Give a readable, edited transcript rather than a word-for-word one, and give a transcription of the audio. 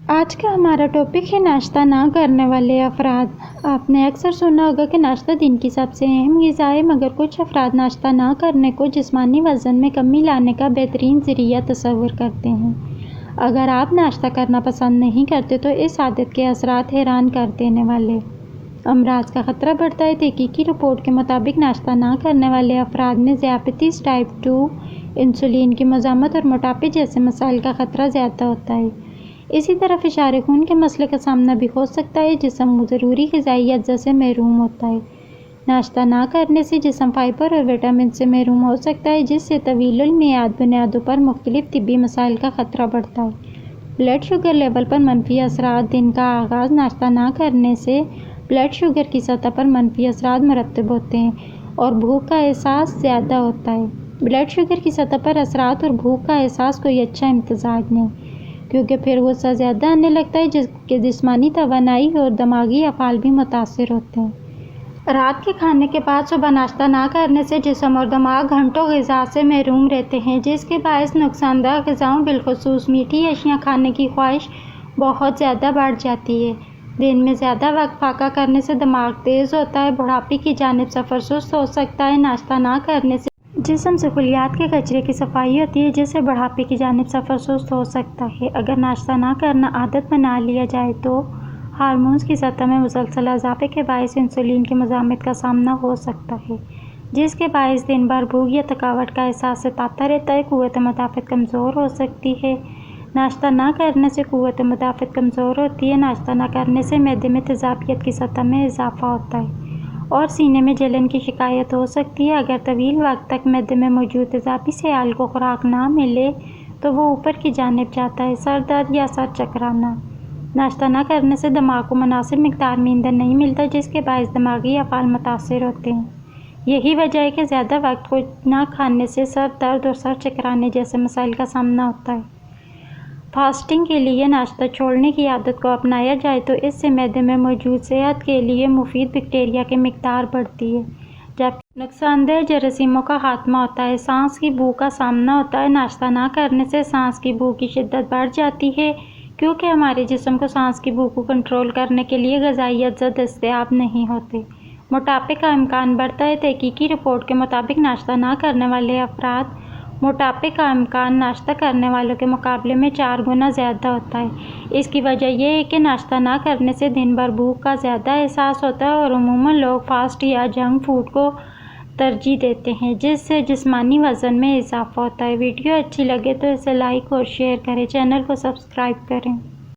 آج کا ہمارا ٹاپک ہے ناشتہ نہ کرنے والے افراد۔ آپ نے اکثر سنا ہوگا کہ ناشتہ دن کی سب سے اہم غذا ہے، مگر کچھ افراد ناشتہ نہ کرنے کو جسمانی وزن میں کمی لانے کا بہترین ذریعہ تصور کرتے ہیں۔ اگر آپ ناشتہ کرنا پسند نہیں کرتے تو اس عادت کے اثرات حیران کر دینے والے۔ امراض کا خطرہ بڑھتا ہے۔ تحقیقی رپورٹ کے مطابق ناشتہ نہ کرنے والے افراد میں ذیابیطس ٹائپ 2، انسولین کی مزاحمت اور موٹاپے جیسے مسائل کا خطرہ زیادہ ہوتا ہے۔ اسی طرح فشار خون کے مسئلے کا سامنا بھی ہو سکتا ہے۔ جسم ضروری غذائی اجزاء سے محروم ہوتا ہے۔ ناشتہ نہ کرنے سے جسم فائبر اور وٹامن سے محروم ہو سکتا ہے، جس سے طویل المعاد بنیادوں پر مختلف طبی مسائل کا خطرہ بڑھتا ہے۔ بلڈ شوگر لیول پر منفی اثرات۔ دن کا آغاز ناشتہ نہ کرنے سے بلڈ شوگر کی سطح پر منفی اثرات مرتب ہوتے ہیں اور بھوک کا احساس زیادہ ہوتا ہے۔ بلڈ شوگر کی سطح پر اثرات اور بھوک کا احساس کوئی اچھا امتزاج نہیں، کیونکہ پھر غصہ زیادہ آنے لگتا ہے، جس کے جسمانی توانائی اور دماغی افعال بھی متاثر ہوتے ہیں۔ رات کے کھانے کے بعد صبح ناشتہ نہ کرنے سے جسم اور دماغ گھنٹوں غذا سے محروم رہتے ہیں، جس کے باعث نقصان دہ غذاؤں بالخصوص میٹھی اشیاء کھانے کی خواہش بہت زیادہ بڑھ جاتی ہے۔ دن میں زیادہ وقت فاقہ کرنے سے دماغ تیز ہوتا ہے، بڑھاپے کی جانب سفر سست ہو سکتا ہے۔ ناشتہ نہ کرنے سے جسم سے خلیات کے کچرے کی صفائی ہوتی ہے، جس سے بڑھاپے کی جانب سفر سست ہو سکتا ہے۔ اگر ناشتہ نہ کرنا عادت بنا لیا جائے تو ہارمونز کی سطح میں مسلسل اضافے کے باعث انسولین کی مزاحمت کا سامنا ہو سکتا ہے، جس کے باعث دن بھر بھوک یا تھکاوٹ کا احساس ستاتا رہتا ہے۔ قوت مدافعت کمزور ہو سکتی ہے۔ ناشتہ نہ کرنے سے قوت مدافعت کمزور ہوتی ہے۔ ناشتہ نہ کرنے سے معدے میں تیزابیت کی سطح میں اضافہ ہوتا ہے اور سینے میں جلن کی شکایت ہو سکتی ہے۔ اگر طویل وقت تک معدے میں موجود تیزابی سیال کو خوراک نہ ملے تو وہ اوپر کی جانب جاتا ہے۔ سر درد یا سر چکرانا۔ ناشتہ نہ کرنے سے دماغ کو مناسب مقدار میں ایندھن نہیں ملتا، جس کے باعث دماغی افعال متاثر ہوتے ہیں۔ یہی وجہ ہے کہ زیادہ وقت کو نہ کھانے سے سر درد اور سر چکرانے جیسے مسائل کا سامنا ہوتا ہے۔ فاسٹنگ کے لیے ناشتہ چھوڑنے کی عادت کو اپنایا جائے تو اس سے معدے میں موجود صحت کے لیے مفید بیکٹیریا کی مقدار بڑھتی ہے، جبکہ نقصان دہ جراثیموں کا خاتمہ ہوتا ہے۔ سانس کی بو کا سامنا ہوتا ہے۔ ناشتہ نہ کرنے سے سانس کی بو کی شدت بڑھ جاتی ہے، کیونکہ ہمارے جسم کو سانس کی بو کو کنٹرول کرنے کے لیے غذائی اجزاء دستیاب نہیں ہوتے۔ موٹاپے کا امکان بڑھتا ہے۔ تحقیقی رپورٹ کے مطابق ناشتہ نہ کرنے والے افراد موٹاپے کا امکان ناشتہ کرنے والوں کے مقابلے میں 4 گنا زیادہ ہوتا ہے۔ اس کی وجہ یہ ہے کہ ناشتہ نہ کرنے سے دن بھر بھوک کا زیادہ احساس ہوتا ہے اور عموماً لوگ فاسٹ یا جنک فوڈ کو ترجیح دیتے ہیں، جس سے جسمانی وزن میں اضافہ ہوتا ہے۔ ویڈیو اچھی لگے تو اسے لائک اور شیئر کریں، چینل کو سبسکرائب کریں۔